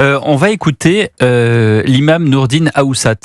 On va écouter l'imam Nourdine Aoussat.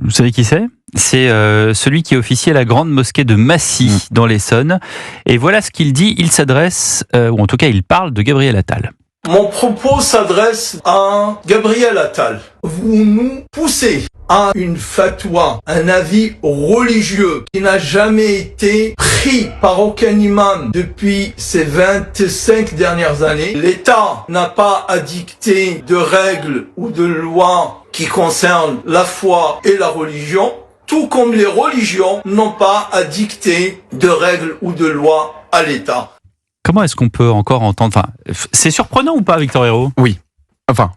Vous savez qui c'est ? C'est celui qui officie à la grande mosquée de Massy dans l'Essonne. Et voilà ce qu'il dit. Il s'adresse, ou en tout cas il parle de Gabriel Attal. Mon propos s'adresse à Gabriel Attal. Vous nous poussez à une fatwa, un avis religieux qui n'a jamais été pris par aucun imam depuis ces 25 dernières années. L'État n'a pas à dicter de règles ou de lois qui concernent la foi et la religion, tout comme les religions n'ont pas à dicter de règles ou de lois à l'État. Comment est-ce qu'on peut encore entendre... Enfin, c'est surprenant ou pas, Victor Hérault ? Oui. Enfin,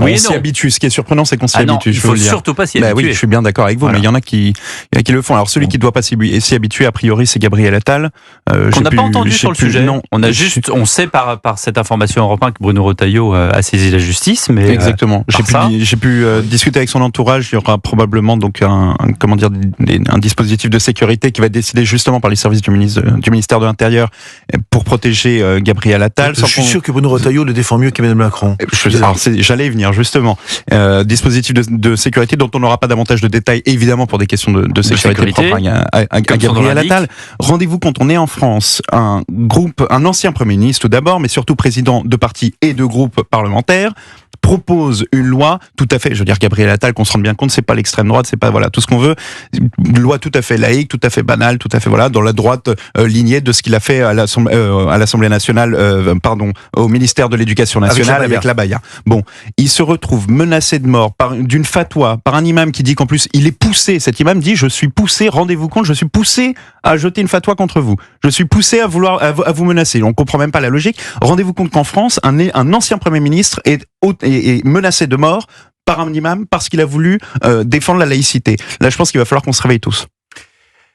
oui on s'y habitue. Ce qui est surprenant, c'est qu'on s'y non, habitue. il faut surtout pas s'y habituer. Oui, je suis bien d'accord avec vous, Voilà. mais il y en a qui le font. Alors celui qui ne doit pas s'y habituer, a priori, c'est Gabriel Attal. On n'a pas entendu sur le sujet. Non, on sait par cette information Europe 1 que Bruno Retailleau a saisi la justice, mais exactement. J'ai pu discuter avec son entourage. Il y aura probablement donc un dispositif de sécurité qui va être décidé justement par les services du ministère de l'Intérieur pour protéger Gabriel Attal. Je suis sûr que Bruno Retailleau le défend mieux qu'Emmanuel Macron. J'allais y venir justement. Dispositif de sécurité dont on n'aura pas davantage de détails, évidemment pour des questions de sécurité propres à Gabriel Attal. Rendez-vous compte, on est en France, un ancien Premier ministre tout d'abord, mais surtout président de parti et de groupe parlementaire, propose une loi tout à fait, je veux dire Gabriel Attal, qu'on se rende bien compte, c'est pas l'extrême droite, c'est pas tout ce qu'on veut, une loi tout à fait laïque, tout à fait banale, tout à fait dans la droite lignée de ce qu'il a fait à l'Assemblée nationale, au ministère de l'Éducation nationale avec l'abaya. Bon, il se retrouve menacé de mort d'une fatwa, par un imam qui dit qu'en plus il est poussé, cet imam dit je suis poussé, rendez-vous compte, je suis poussé à jeter une fatwa contre vous, je suis poussé à vous menacer, on comprend même pas la logique. Rendez-vous compte qu'en France, un ancien Premier ministre est menacé de mort par un imam parce qu'il a voulu défendre la laïcité. Là, je pense qu'il va falloir qu'on se réveille tous.